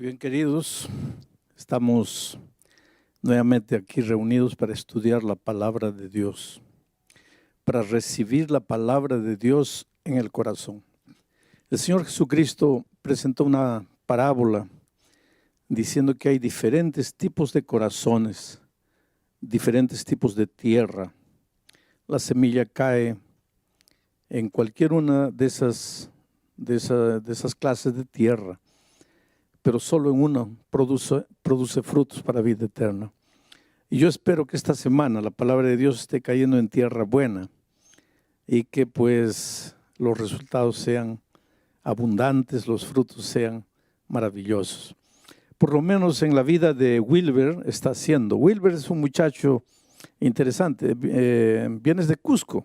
Muy bien, queridos, estamos nuevamente aquí reunidos para estudiar la palabra de Dios, para recibir la palabra de Dios en el corazón. El Señor Jesucristo presentó una parábola diciendo que hay diferentes tipos de corazones, diferentes tipos de tierra. La semilla cae en cualquier una de esas clases de tierra, pero solo en uno produce frutos para vida eterna. Y yo espero que esta semana la palabra de Dios esté cayendo en tierra buena y que pues los resultados sean abundantes, los frutos sean maravillosos. Por lo menos en la vida de Wilber está haciendo. Wilber es un muchacho interesante, vienes de Cusco.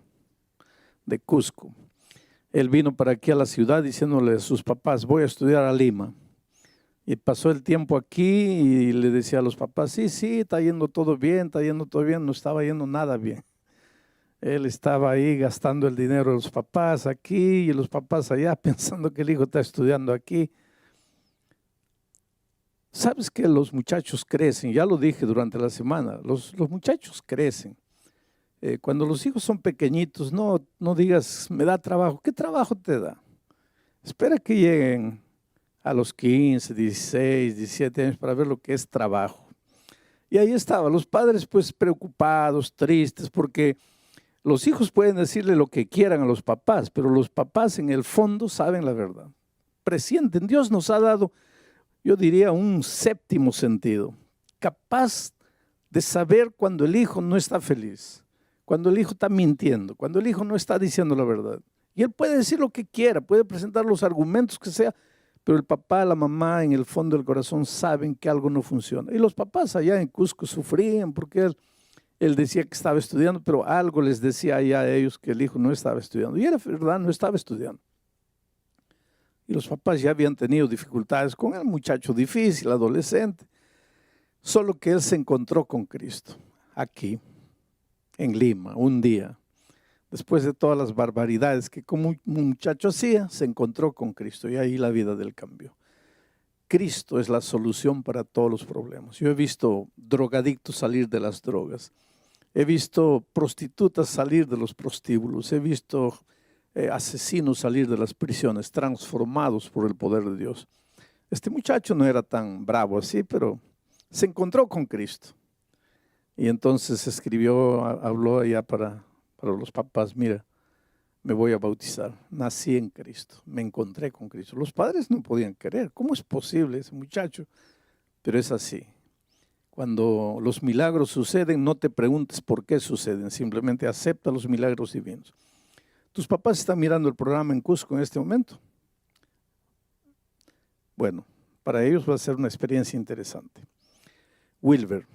Él vino para aquí a la ciudad diciéndole a sus papás, voy a estudiar a Lima. Y pasó el tiempo aquí y le decía a los papás, sí, está yendo todo bien, no estaba yendo nada bien. Él estaba ahí gastando el dinero de los papás aquí y los papás allá pensando que el hijo está estudiando aquí. ¿Sabes que los muchachos crecen? Ya lo dije durante la semana, los muchachos crecen. Cuando los hijos son pequeñitos, no digas, me da trabajo. ¿Qué trabajo te da? Espera que lleguen a los 15, 16, 17 años para ver lo que es trabajo. Y ahí estaban los padres pues preocupados, tristes, porque los hijos pueden decirle lo que quieran a los papás, pero los papás en el fondo saben la verdad. Presienten, Dios nos ha dado, yo diría, un séptimo sentido, capaz de saber cuando el hijo no está feliz, cuando el hijo está mintiendo, cuando el hijo no está diciendo la verdad. Y él puede decir lo que quiera, puede presentar los argumentos que sea, pero el papá, la mamá, en el fondo del corazón saben que algo no funciona. Y los papás allá en Cusco sufrían porque él decía que estaba estudiando, pero algo les decía allá a ellos que el hijo no estaba estudiando. Y era verdad, no estaba estudiando. Y los papás ya habían tenido dificultades con el muchacho difícil, adolescente. Solo que él se encontró con Cristo, aquí, en Lima, un día. Después de todas las barbaridades que como un muchacho hacía, se encontró con Cristo y ahí la vida del cambio. Cristo es la solución para todos los problemas. Yo he visto drogadictos salir de las drogas, he visto prostitutas salir de los prostíbulos, he visto asesinos salir de las prisiones, transformados por el poder de Dios. Este muchacho no era tan bravo así, pero se encontró con Cristo. Y entonces escribió, habló allá para los papás, mira, me voy a bautizar, nací en Cristo, me encontré con Cristo. Los padres no podían creer, ¿cómo es posible ese muchacho? Pero es así. Cuando los milagros suceden, no te preguntes por qué suceden, simplemente acepta los milagros divinos. ¿Tus papás están mirando el programa en Cusco en este momento? Bueno, para ellos va a ser una experiencia interesante. Wilber,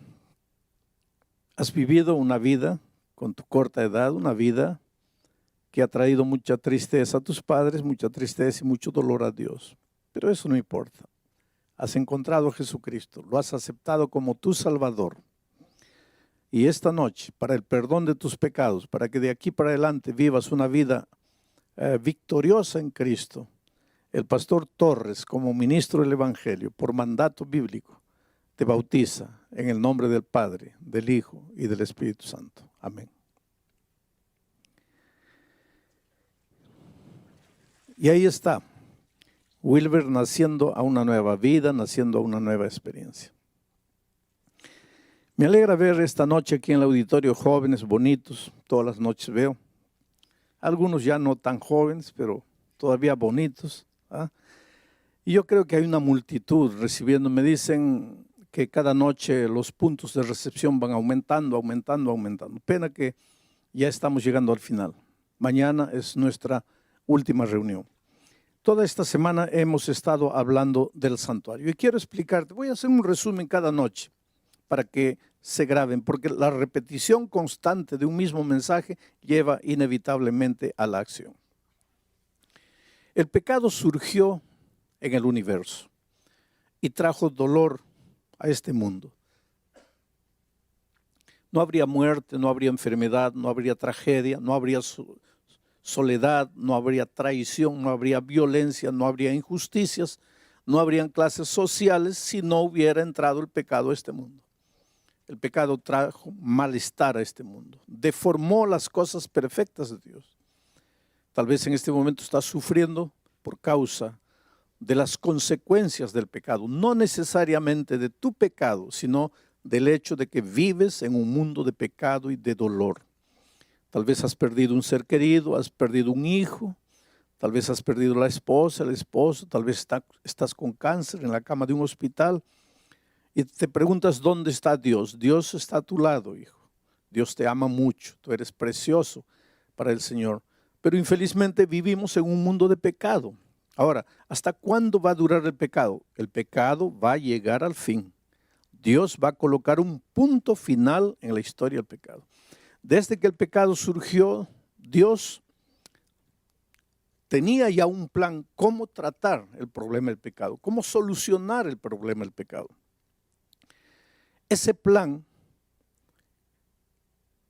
has vivido una vida con tu corta edad, una vida que ha traído mucha tristeza a tus padres, mucha tristeza y mucho dolor a Dios. Pero eso no importa. Has encontrado a Jesucristo, lo has aceptado como tu Salvador. Y esta noche, para el perdón de tus pecados, para que de aquí para adelante vivas una vida victoriosa en Cristo, el pastor Torres, como ministro del Evangelio, por mandato bíblico, te bautiza en el nombre del Padre, del Hijo y del Espíritu Santo. Amén. Y ahí está, Wilber naciendo a una nueva vida, naciendo a una nueva experiencia. Me alegra ver esta noche aquí en el auditorio jóvenes bonitos, todas las noches veo. Algunos ya no tan jóvenes, pero todavía bonitos. Y yo creo que hay una multitud recibiendo, me dicen que cada noche los puntos de recepción van aumentando. Pena que ya estamos llegando al final. Mañana es nuestra última reunión. Toda esta semana hemos estado hablando del santuario y quiero explicarte, voy a hacer un resumen cada noche para que se graben, porque la repetición constante de un mismo mensaje lleva inevitablemente a la acción. El pecado surgió en el universo y trajo dolor a este mundo. No habría muerte, no habría enfermedad, no habría tragedia, no habría soledad, no habría traición, no habría violencia, no habría injusticias, no habrían clases sociales si no hubiera entrado el pecado a este mundo. El pecado trajo malestar a este mundo, deformó las cosas perfectas de Dios. Tal vez en este momento estás sufriendo por causa de las consecuencias del pecado, no necesariamente de tu pecado, sino del hecho de que vives en un mundo de pecado y de dolor. Tal vez has perdido un ser querido, has perdido un hijo, tal vez has perdido la esposa, el esposo, tal vez estás con cáncer en la cama de un hospital y te preguntas dónde está Dios. Dios está a tu lado, hijo. Dios te ama mucho, tú eres precioso para el Señor. Pero infelizmente vivimos en un mundo de pecado. Ahora, ¿hasta cuándo va a durar el pecado? El pecado va a llegar al fin. Dios va a colocar un punto final en la historia del pecado. Desde que el pecado surgió, Dios tenía ya un plan cómo tratar el problema del pecado, cómo solucionar el problema del pecado. Ese plan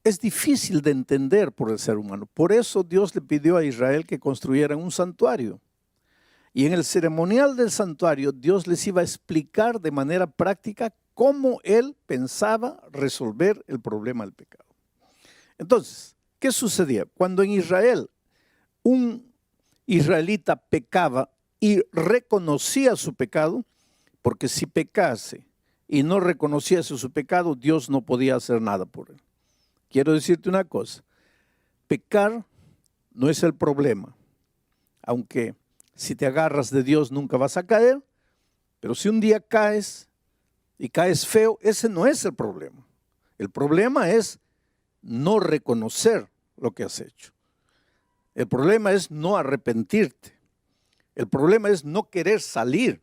es difícil de entender por el ser humano. Por eso Dios le pidió a Israel que construyeran un santuario. Y en el ceremonial del santuario, Dios les iba a explicar de manera práctica cómo Él pensaba resolver el problema del pecado. Entonces, ¿qué sucedía? Cuando en Israel un israelita pecaba y reconocía su pecado, porque si pecase y no reconociese su pecado, Dios no podía hacer nada por él. Quiero decirte una cosa, pecar no es el problema, aunque si te agarras de Dios nunca vas a caer, pero si un día caes y caes feo, ese no es el problema. El problema es no reconocer lo que has hecho. El problema es no arrepentirte. El problema es no querer salir.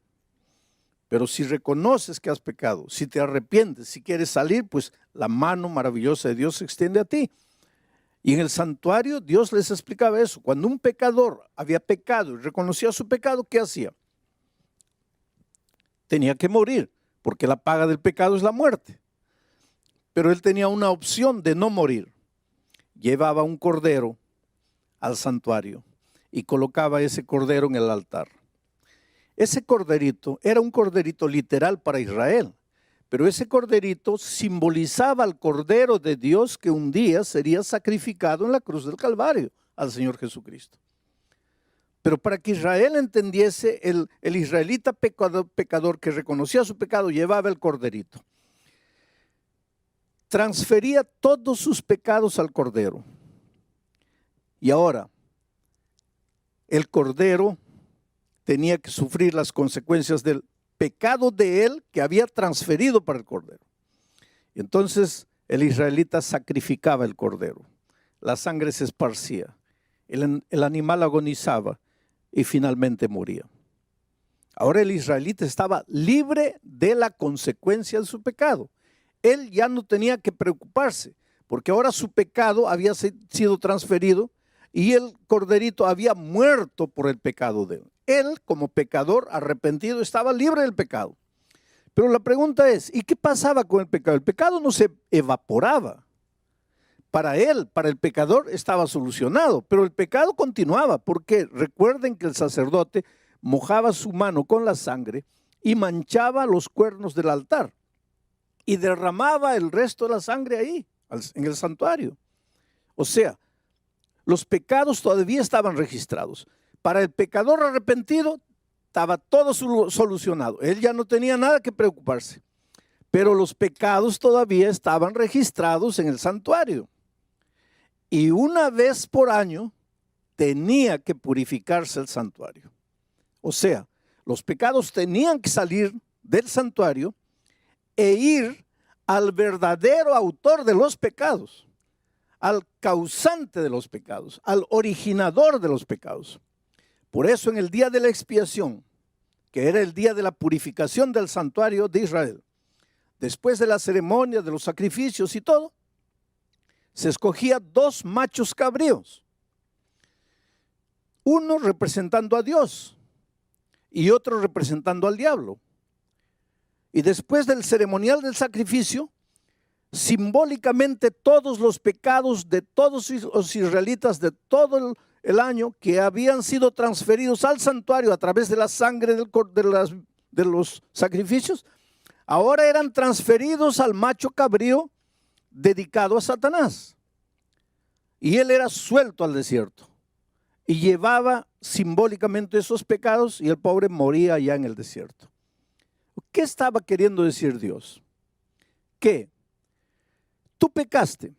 Pero si reconoces que has pecado, si te arrepientes, si quieres salir, pues la mano maravillosa de Dios se extiende a ti. Y en el santuario Dios les explicaba eso. Cuando un pecador había pecado y reconocía su pecado, ¿qué hacía? Tenía que morir, porque la paga del pecado es la muerte. Pero él tenía una opción de no morir. Llevaba un cordero al santuario y colocaba ese cordero en el altar. Ese corderito era un corderito literal para Israel, pero ese corderito simbolizaba al Cordero de Dios que un día sería sacrificado en la cruz del Calvario al Señor Jesucristo. Pero para que Israel entendiese, el israelita pecador que reconocía su pecado llevaba el corderito. Transfería todos sus pecados al cordero. Y ahora, el cordero tenía que sufrir las consecuencias del pecado de él que había transferido para el cordero. Y entonces el israelita sacrificaba el cordero. La sangre se esparcía. El animal agonizaba y finalmente moría. Ahora el israelita estaba libre de la consecuencia de su pecado. Él ya no tenía que preocuparse, porque ahora su pecado había sido transferido y el corderito había muerto por el pecado de él. Él, como pecador arrepentido, estaba libre del pecado. Pero la pregunta es, ¿y qué pasaba con el pecado? El pecado no se evaporaba. Para él, para el pecador, estaba solucionado, pero el pecado continuaba, porque recuerden que el sacerdote mojaba su mano con la sangre y manchaba los cuernos del altar y derramaba el resto de la sangre ahí, en el santuario. O sea, los pecados todavía estaban registrados. Para el pecador arrepentido estaba todo solucionado. Él ya no tenía nada que preocuparse. Pero los pecados todavía estaban registrados en el santuario. Y una vez por año tenía que purificarse el santuario. O sea, los pecados tenían que salir del santuario e ir al verdadero autor de los pecados, al causante de los pecados, al originador de los pecados. Por eso en el día de la expiación, que era el día de la purificación del santuario de Israel, después de la ceremonia, de los sacrificios y todo, se escogía 2 machos cabríos, uno representando a Dios y otro representando al diablo. Y después del ceremonial del sacrificio, simbólicamente todos los pecados de todos los israelitas, de todo el año, que habían sido transferidos al santuario a través de la sangre de los sacrificios, ahora eran transferidos al macho cabrío dedicado a Satanás. Y él era suelto al desierto y llevaba simbólicamente esos pecados, y el pobre moría allá en el desierto. ¿Qué estaba queriendo decir Dios? Que tú pecaste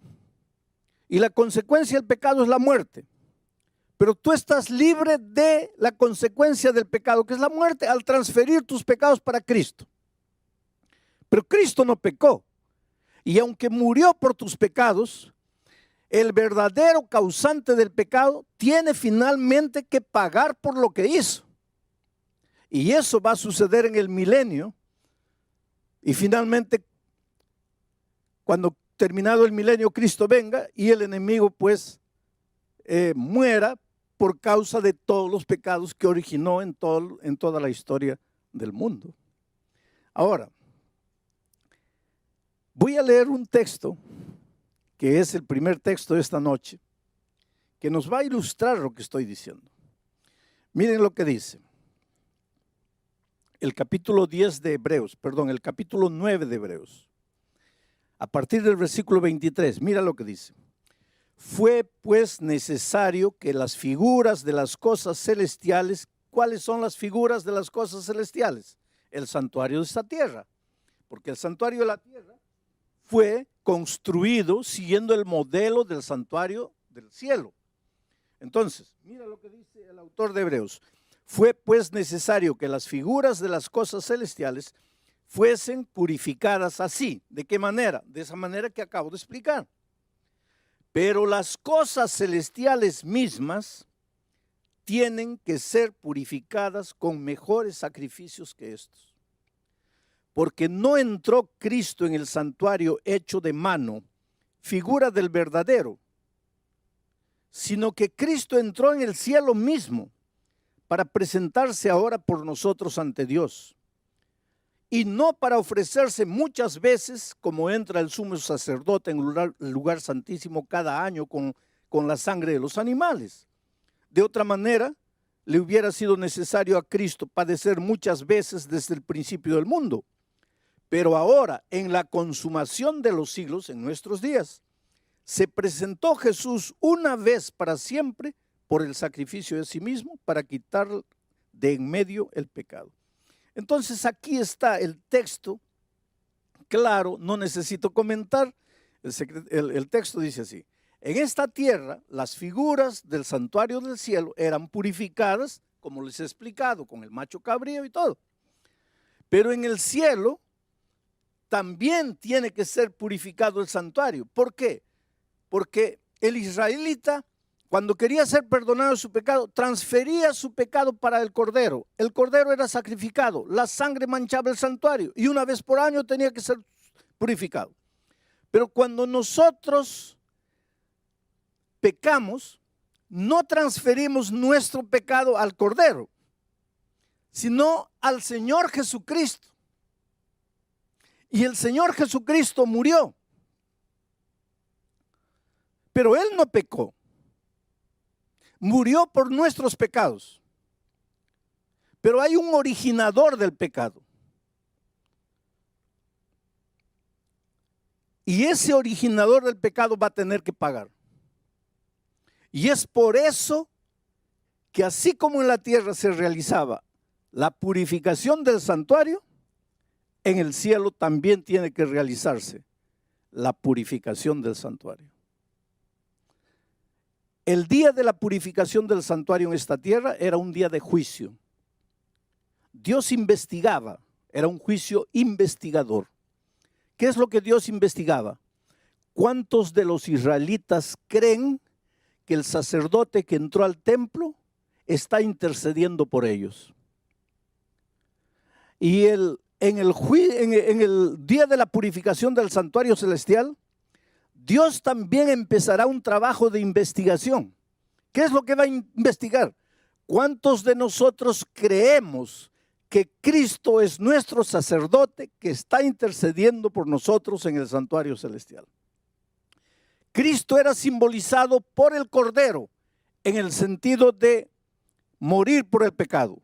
y la consecuencia del pecado es la muerte, pero tú estás libre de la consecuencia del pecado, que es la muerte, al transferir tus pecados para Cristo. Pero Cristo no pecó, y aunque murió por tus pecados, el verdadero causante del pecado tiene finalmente que pagar por lo que hizo. Y eso va a suceder en el milenio. Y finalmente, cuando terminado el milenio, Cristo venga y el enemigo pues muera por causa de todos los pecados que originó en toda la historia del mundo. Ahora, voy a leer un texto que es el primer texto de esta noche, que nos va a ilustrar lo que estoy diciendo. Miren lo que dice. El capítulo 10 de Hebreos, perdón, el capítulo 9 de Hebreos. A partir del versículo 23, mira lo que dice. Fue pues necesario que las figuras de las cosas celestiales, ¿cuáles son las figuras de las cosas celestiales? El santuario de esta tierra, porque el santuario de la tierra fue construido siguiendo el modelo del santuario del cielo. Entonces, mira lo que dice el autor de Hebreos. Fue pues necesario que las figuras de las cosas celestiales fuesen purificadas así. ¿De qué manera? De esa manera que acabo de explicar. Pero las cosas celestiales mismas tienen que ser purificadas con mejores sacrificios que estos. Porque no entró Cristo en el santuario hecho de mano, figura del verdadero, sino que Cristo entró en el cielo mismo para presentarse ahora por nosotros ante Dios. Y no para ofrecerse muchas veces, como entra el sumo sacerdote en el lugar santísimo cada año con la sangre de los animales. De otra manera, le hubiera sido necesario a Cristo padecer muchas veces desde el principio del mundo. Pero ahora, en la consumación de los siglos, en nuestros días, se presentó Jesús una vez para siempre por el sacrificio de sí mismo para quitar de en medio el pecado. Entonces aquí está el texto claro, no necesito comentar. El texto dice así: en esta tierra las figuras del santuario del cielo eran purificadas, como les he explicado, con el macho cabrío y todo. Pero en el cielo también tiene que ser purificado el santuario. ¿Por qué? Porque el israelita, cuando quería ser perdonado de su pecado, transfería su pecado para el cordero. El cordero era sacrificado, la sangre manchaba el santuario y una vez por año tenía que ser purificado. Pero cuando nosotros pecamos, no transferimos nuestro pecado al cordero, sino al Señor Jesucristo. Y el Señor Jesucristo murió, pero Él no pecó. Murió por nuestros pecados. Pero hay un originador del pecado. Y ese originador del pecado va a tener que pagar. Y es por eso que así como en la tierra se realizaba la purificación del santuario, en el cielo también tiene que realizarse la purificación del santuario. El día de la purificación del santuario en esta tierra era un día de juicio. Dios investigaba, era un juicio investigador. ¿Qué es lo que Dios investigaba? ¿Cuántos de los israelitas creen que el sacerdote que entró al templo está intercediendo por ellos? Y en el día de la purificación del santuario celestial, Dios también empezará un trabajo de investigación. ¿Qué es lo que va a investigar? ¿Cuántos de nosotros creemos que Cristo es nuestro sacerdote que está intercediendo por nosotros en el santuario celestial? Cristo era simbolizado por el Cordero en el sentido de morir por el pecado.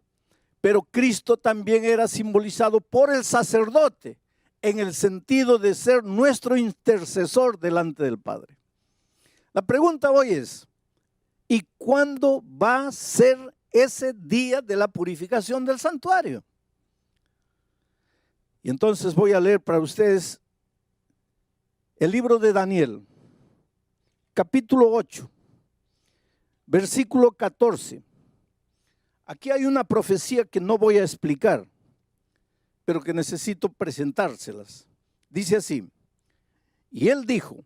Pero Cristo también era simbolizado por el sacerdote en el sentido de ser nuestro intercesor delante del Padre. La pregunta hoy es, ¿y cuándo va a ser ese día de la purificación del santuario? Y entonces voy a leer para ustedes el libro de Daniel, capítulo 8, versículo 14. Aquí hay una profecía que no voy a explicar, pero que necesito presentárselas. Dice así: y él dijo,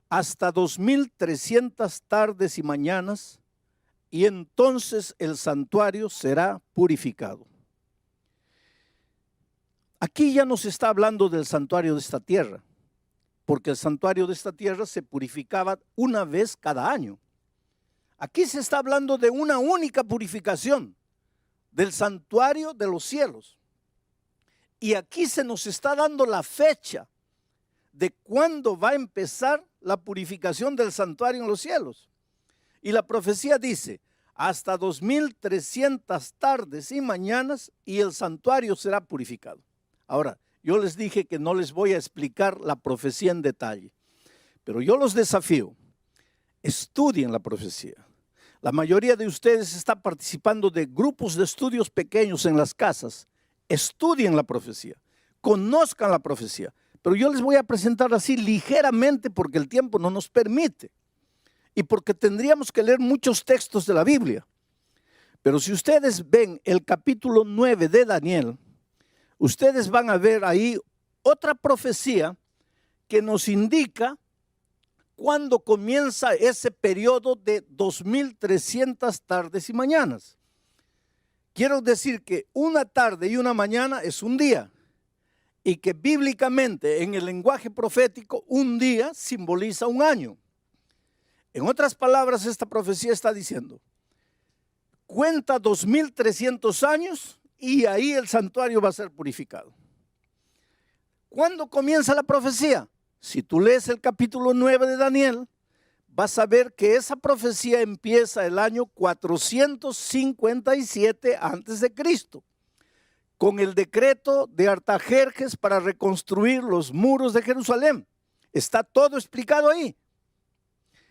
hasta 2300 tardes y mañanas, y entonces el santuario será purificado. Aquí ya nos está hablando del santuario de esta tierra, porque el santuario de esta tierra se purificaba una vez cada año. Aquí se está hablando de una única purificación del santuario de los cielos. Y aquí se nos está dando la fecha de cuándo va a empezar la purificación del santuario en los cielos. Y la profecía dice, hasta 2300 tardes y mañanas y el santuario será purificado. Ahora, yo les dije que no les voy a explicar la profecía en detalle, pero yo los desafío, estudien la profecía. La mayoría de ustedes está participando de grupos de estudios pequeños en las casas. Estudien la profecía, conozcan la profecía, pero yo les voy a presentar así ligeramente porque el tiempo no nos permite y porque tendríamos que leer muchos textos de la Biblia. Pero si ustedes ven el capítulo 9 de Daniel, ustedes van a ver ahí otra profecía que nos indica cuándo comienza ese periodo de 2300 tardes y mañanas. Quiero decir que una tarde y una mañana es un día y que bíblicamente en el lenguaje profético un día simboliza un año. En otras palabras, esta profecía está diciendo, cuenta 2300 años y ahí el santuario va a ser purificado. ¿Cuándo comienza la profecía? Si tú lees el capítulo 9 de Daniel, vas a ver que esa profecía empieza el año 457 antes de Cristo, con el decreto de Artajerjes para reconstruir los muros de Jerusalén. Está todo explicado ahí.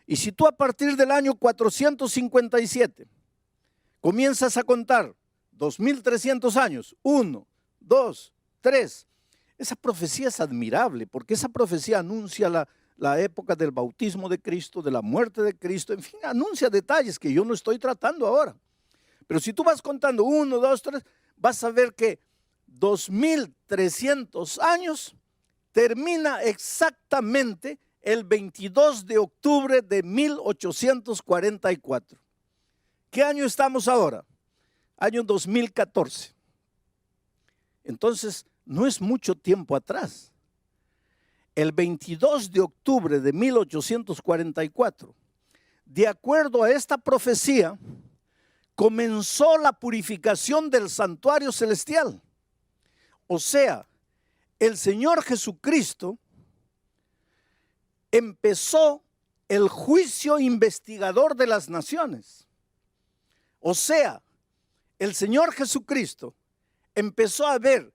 Y si tú a partir del año 457 comienzas a contar 2300 años, 1, 2, 3, esa profecía es admirable porque esa profecía anuncia la época del bautismo de Cristo, de la muerte de Cristo, en fin, anuncia detalles que yo no estoy tratando ahora. Pero si tú vas contando 1, 2, 3, vas a ver que 2300 años termina exactamente el 22 de octubre de 1844. ¿Qué año estamos ahora? Año 2014. Entonces, no es mucho tiempo atrás. El 22 de octubre de 1844, de acuerdo a esta profecía, comenzó la purificación del santuario celestial. O sea, el Señor Jesucristo empezó el juicio investigador de las naciones. O sea, el Señor Jesucristo empezó a ver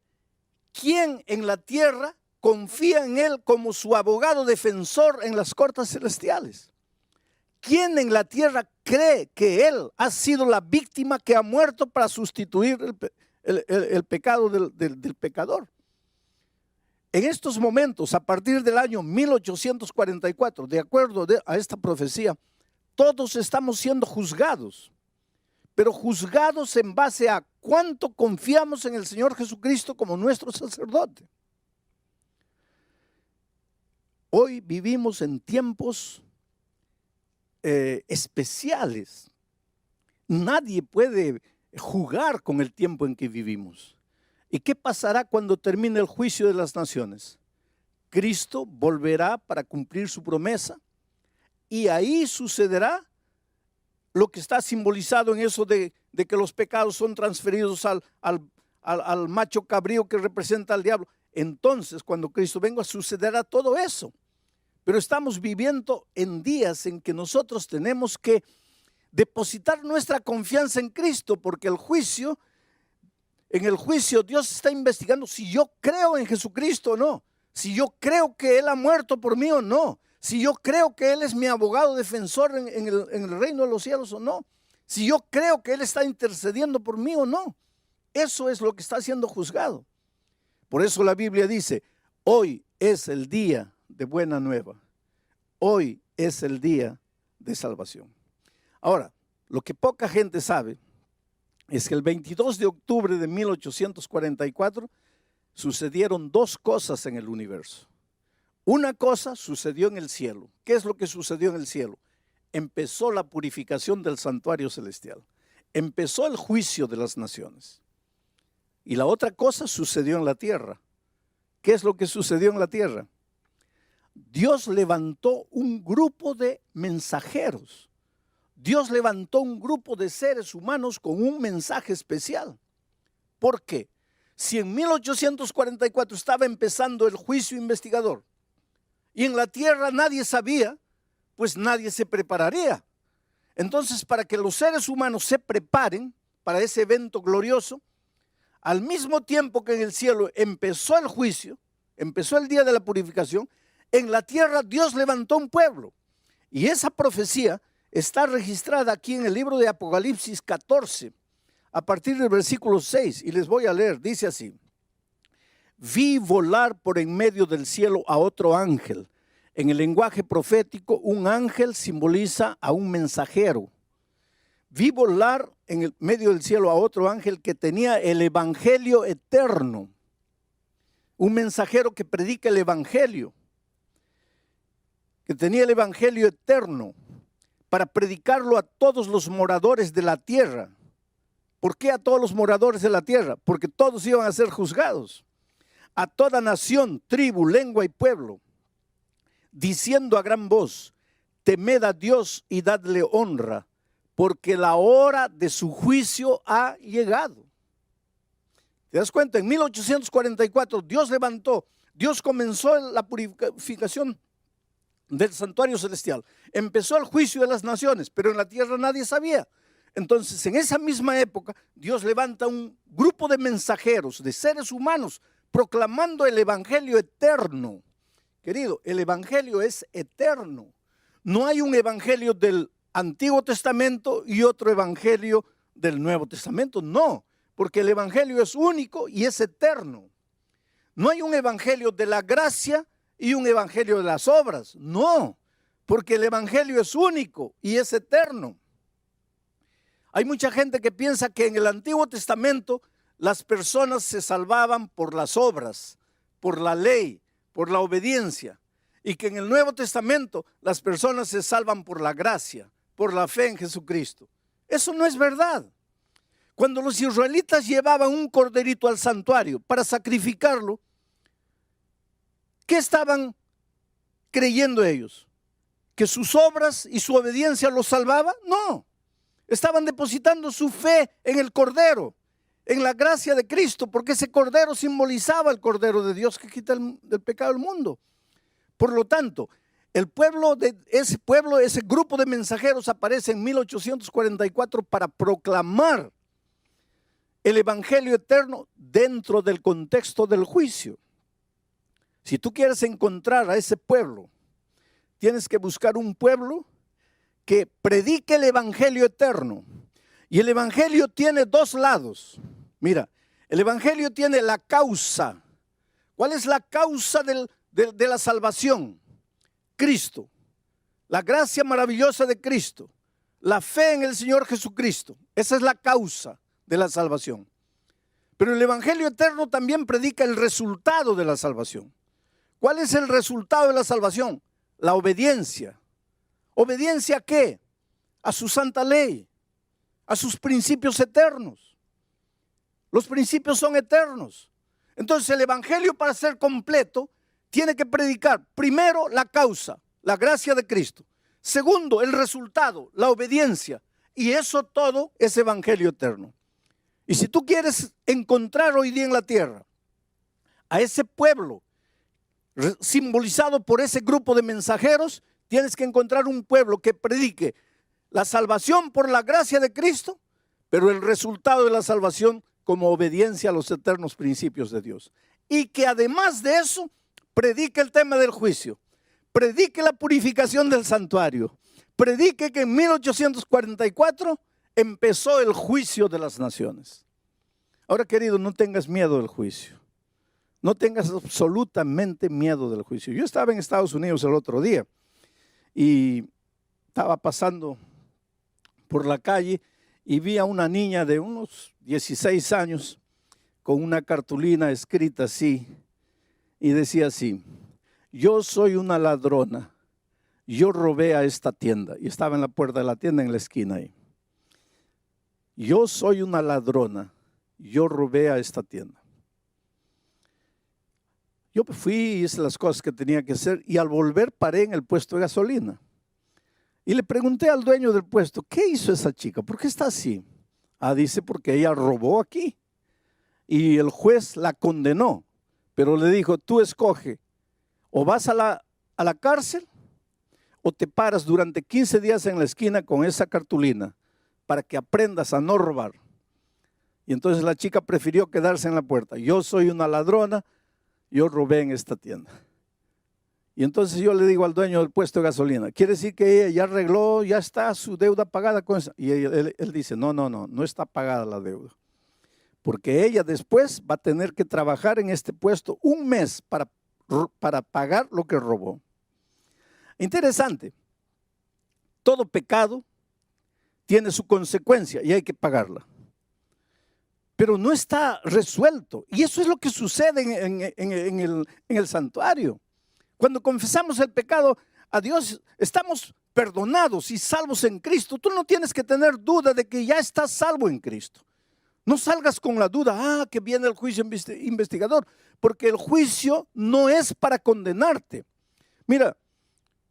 quién en la tierra confía en Él como su abogado defensor en las cortes celestiales. ¿Quién en la tierra cree que Él ha sido la víctima que ha muerto para sustituir el pecado del pecador? En estos momentos, a partir del año 1844, de acuerdo a esta profecía, todos estamos siendo juzgados, pero juzgados en base a cuánto confiamos en el Señor Jesucristo como nuestro sacerdote. Hoy vivimos en tiempos especiales. Nadie puede jugar con el tiempo en que vivimos. ¿Y qué pasará cuando termine el juicio de las naciones? Cristo volverá para cumplir su promesa y ahí sucederá lo que está simbolizado en eso de que los pecados son transferidos al macho cabrío que representa al diablo. Entonces, cuando Cristo venga, sucederá todo eso. Pero estamos viviendo en días en que nosotros tenemos que depositar nuestra confianza en Cristo, porque en el juicio Dios está investigando si yo creo en Jesucristo o no, si yo creo que Él ha muerto por mí o no, si yo creo que Él es mi abogado defensor en el reino de los cielos o no, si yo creo que Él está intercediendo por mí o no. Eso es lo que está siendo juzgado. Por eso la Biblia dice, hoy es el día de buena nueva. Hoy es el día de salvación. Ahora, lo que poca gente sabe es que el 22 de octubre de 1844 sucedieron dos cosas en el universo. Una cosa sucedió en el cielo. ¿Qué es lo que sucedió en el cielo? Empezó la purificación del santuario celestial. Empezó el juicio de las naciones. Y la otra cosa sucedió en la tierra. ¿Qué es lo que sucedió en la tierra? Dios levantó un grupo de mensajeros. Dios levantó un grupo de seres humanos con un mensaje especial. ¿Por qué? Si en 1844 estaba empezando el juicio investigador y en la tierra nadie sabía, pues nadie se prepararía. Entonces, para que los seres humanos se preparen para ese evento glorioso, al mismo tiempo que en el cielo empezó el juicio, empezó el día de la purificación, en la tierra Dios levantó un pueblo. Y esa profecía está registrada aquí en el libro de Apocalipsis 14, a partir del versículo 6, y les voy a leer, dice así: vi volar por en medio del cielo a otro ángel. En el lenguaje profético, un ángel simboliza a un mensajero. Vi volar en el medio del cielo a otro ángel que tenía el evangelio eterno. Un mensajero que predica el evangelio, que tenía el evangelio eterno para predicarlo a todos los moradores de la tierra. ¿Por qué a todos los moradores de la tierra? Porque todos iban a ser juzgados. A toda nación, tribu, lengua y pueblo, diciendo a gran voz: temed a Dios y dadle honra, porque la hora de su juicio ha llegado. ¿Te das cuenta? En 1844 Dios comenzó la purificación del santuario celestial. Empezó el juicio de las naciones, pero en la tierra nadie sabía. Entonces, en esa misma época, Dios levanta un grupo de mensajeros, de seres humanos, proclamando el evangelio eterno. Querido, el evangelio es eterno. No hay un evangelio del Antiguo Testamento y otro evangelio del Nuevo Testamento. No, porque el evangelio es único y es eterno. No hay un evangelio de la gracia y un evangelio de las obras. No, porque el evangelio es único y es eterno. Hay mucha gente que piensa que en el Antiguo Testamento las personas se salvaban por las obras, por la ley, por la obediencia, y que en el Nuevo Testamento las personas se salvan por la gracia, por la fe en Jesucristo. Eso no es verdad. Cuando los israelitas llevaban un corderito al santuario para sacrificarlo, ¿qué estaban creyendo ellos? ¿Que sus obras y su obediencia los salvaba? No. Estaban depositando su fe en el Cordero, en la gracia de Cristo, porque ese Cordero simbolizaba el Cordero de Dios que quita el pecado del mundo. Por lo tanto, ese grupo de mensajeros aparece en 1844 para proclamar el evangelio eterno dentro del contexto del juicio. Si tú quieres encontrar a ese pueblo, tienes que buscar un pueblo que predique el evangelio eterno. Y el evangelio tiene dos lados. Mira, el evangelio tiene la causa. ¿Cuál es la causa de la salvación? Cristo, la gracia maravillosa de Cristo, la fe en el Señor Jesucristo. Esa es la causa de la salvación. Pero el evangelio eterno también predica el resultado de la salvación. ¿Cuál es el resultado de la salvación? La obediencia. ¿Obediencia a qué? A su santa ley, a sus principios eternos. Los principios son eternos. Entonces el evangelio, para ser completo, tiene que predicar primero la causa, la gracia de Cristo. Segundo, el resultado, la obediencia. Y eso todo es evangelio eterno. Y si tú quieres encontrar hoy día en la tierra a ese pueblo simbolizado por ese grupo de mensajeros, tienes que encontrar un pueblo que predique la salvación por la gracia de Cristo, pero el resultado de la salvación como obediencia a los eternos principios de Dios. Y que además de eso, predique el tema del juicio, predique la purificación del santuario, predique que en 1844 empezó el juicio de las naciones. Ahora, querido, no tengas miedo del juicio. No tengas absolutamente miedo del juicio. Yo estaba en Estados Unidos el otro día y estaba pasando por la calle y vi a una niña de unos 16 años con una cartulina escrita así y decía así: yo soy una ladrona, yo robé a esta tienda. Y estaba en la puerta de la tienda, en la esquina ahí. Yo soy una ladrona, yo robé a esta tienda. Yo fui y hice las cosas que tenía que hacer y al volver paré en el puesto de gasolina. Y le pregunté al dueño del puesto: ¿qué hizo esa chica? ¿Por qué está así? Ah, dice, porque ella robó aquí. Y el juez la condenó, pero le dijo: tú escoge, o vas a la cárcel o te paras durante 15 días en la esquina con esa cartulina para que aprendas a no robar. Y entonces la chica prefirió quedarse en la puerta. Yo soy una ladrona, yo robé en esta tienda. Y entonces yo le digo al dueño del puesto de gasolina: ¿quiere decir que ella ya arregló, ya está su deuda pagada con esa? Y él dice: no está pagada la deuda. Porque ella después va a tener que trabajar en este puesto un mes para pagar lo que robó. Interesante. Todo pecado tiene su consecuencia y hay que pagarla. Pero no está resuelto. Y eso es lo que sucede en el santuario. Cuando confesamos el pecado a Dios, estamos perdonados y salvos en Cristo. Tú no tienes que tener duda de que ya estás salvo en Cristo. No salgas con la duda: que viene el juicio investigador, porque el juicio no es para condenarte. Mira,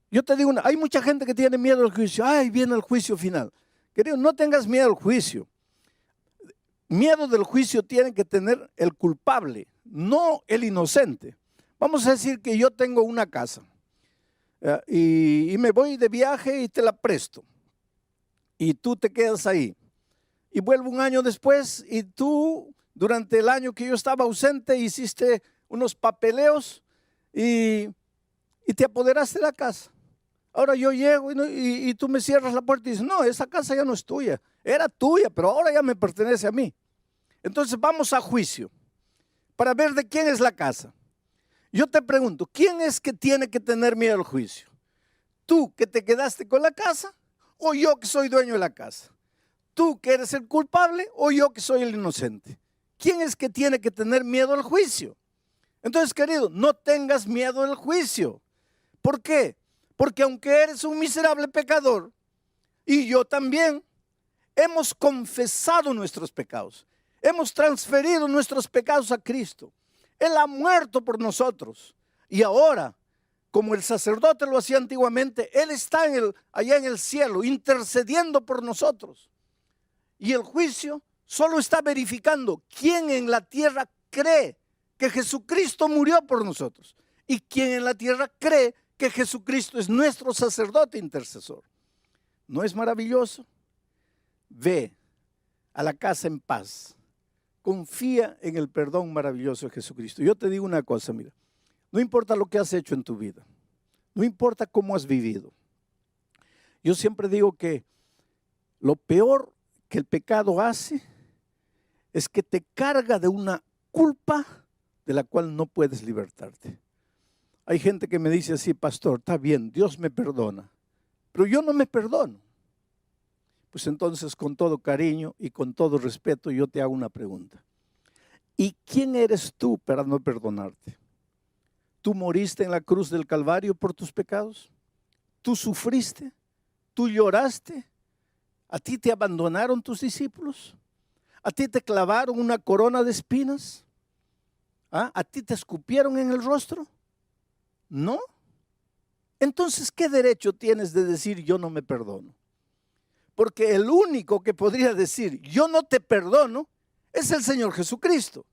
yo te digo, hay mucha gente que tiene miedo al juicio. Viene el juicio final. Querido, no tengas miedo al juicio. Miedo del juicio tiene que tener el culpable, no el inocente. Vamos a decir que yo tengo una casa y me voy de viaje y te la presto. Y tú te quedas ahí. Y vuelvo un año después y tú, durante el año que yo estaba ausente, hiciste unos papeleos y te apoderaste de la casa. Ahora yo llego y tú me cierras la puerta y dices: no, esa casa ya no es tuya. Era tuya, pero ahora ya me pertenece a mí. Entonces vamos a juicio para ver de quién es la casa. Yo te pregunto: ¿quién es que tiene que tener miedo al juicio? ¿Tú que te quedaste con la casa o yo que soy dueño de la casa? ¿Tú que eres el culpable o yo que soy el inocente? ¿Quién es que tiene que tener miedo al juicio? Entonces, querido, no tengas miedo al juicio. ¿Por qué? Porque aunque eres un miserable pecador, y yo también, hemos confesado nuestros pecados. Hemos transferido nuestros pecados a Cristo. Él ha muerto por nosotros. Y ahora, como el sacerdote lo hacía antiguamente, Él está allá en el cielo, intercediendo por nosotros. Y el juicio solo está verificando quién en la tierra cree que Jesucristo murió por nosotros y quién en la tierra cree que Jesucristo es nuestro sacerdote intercesor. ¿No es maravilloso? Ve a la casa en paz. Confía en el perdón maravilloso de Jesucristo. Yo te digo una cosa, mira, no importa lo que has hecho en tu vida, no importa cómo has vivido. Yo siempre digo que lo peor que el pecado hace es que te carga de una culpa de la cual no puedes libertarte. Hay gente que me dice así: pastor, está bien, Dios me perdona, pero yo no me perdono. Pues entonces, con todo cariño y con todo respeto, yo te hago una pregunta. ¿Y quién eres tú para no perdonarte? ¿Tú moriste en la cruz del Calvario por tus pecados? ¿Tú sufriste? ¿Tú lloraste? ¿A ti te abandonaron tus discípulos? ¿A ti te clavaron una corona de espinas? ¿A ti te escupieron en el rostro? ¿No? Entonces, ¿qué derecho tienes de decir yo no me perdono? Porque el único que podría decir yo no te perdono es el Señor Jesucristo.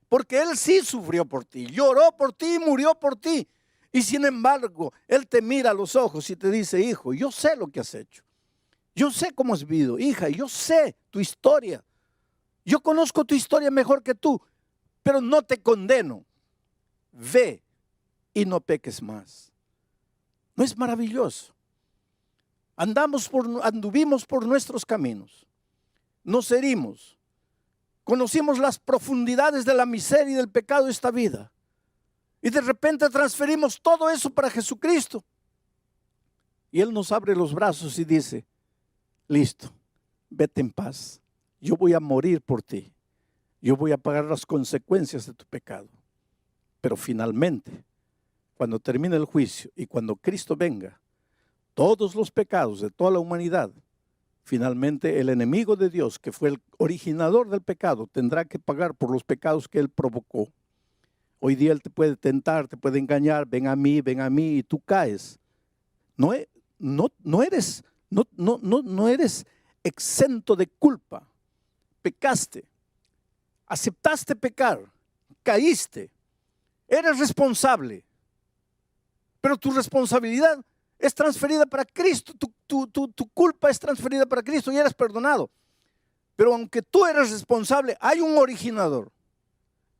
Porque Él sí sufrió por ti, lloró por ti y murió por ti. Y sin embargo, Él te mira a los ojos y te dice: hijo, yo sé lo que has hecho. Yo sé cómo has vivido, hija, yo sé tu historia. Yo conozco tu historia mejor que tú, pero no te condeno. Ve y no peques más. ¿No es maravilloso? Anduvimos por nuestros caminos, nos herimos, conocimos las profundidades de la miseria y del pecado de esta vida, y de repente transferimos todo eso para Jesucristo. Y Él nos abre los brazos y dice: listo, vete en paz. Yo voy a morir por ti. Yo voy a pagar las consecuencias de tu pecado. Pero finalmente, cuando termine el juicio y cuando Cristo venga, todos los pecados de toda la humanidad, finalmente el enemigo de Dios, que fue el originador del pecado, tendrá que pagar por los pecados que él provocó. Hoy día él te puede tentar, te puede engañar: ven a mí, y tú caes. No eres exento de culpa. Pecaste, aceptaste pecar, caíste, eres responsable, pero tu responsabilidad es transferida para Cristo, tu culpa es transferida para Cristo y eres perdonado. Pero aunque tú eres responsable, hay un originador,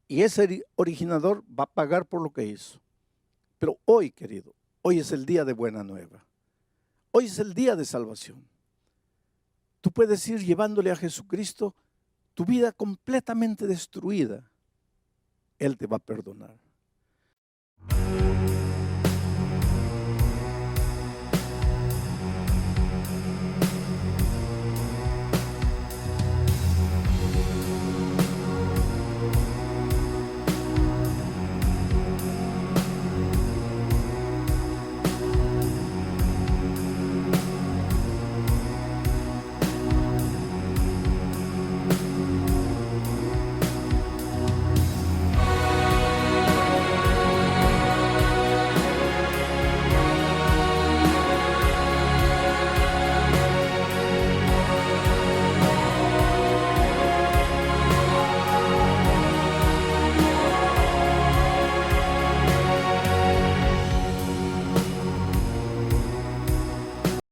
y ese originador va a pagar por lo que hizo. Pero hoy, querido, hoy es el día de buena nueva. Hoy es el día de salvación. Tú puedes ir llevándole a Jesucristo tu vida completamente destruida. Él te va a perdonar.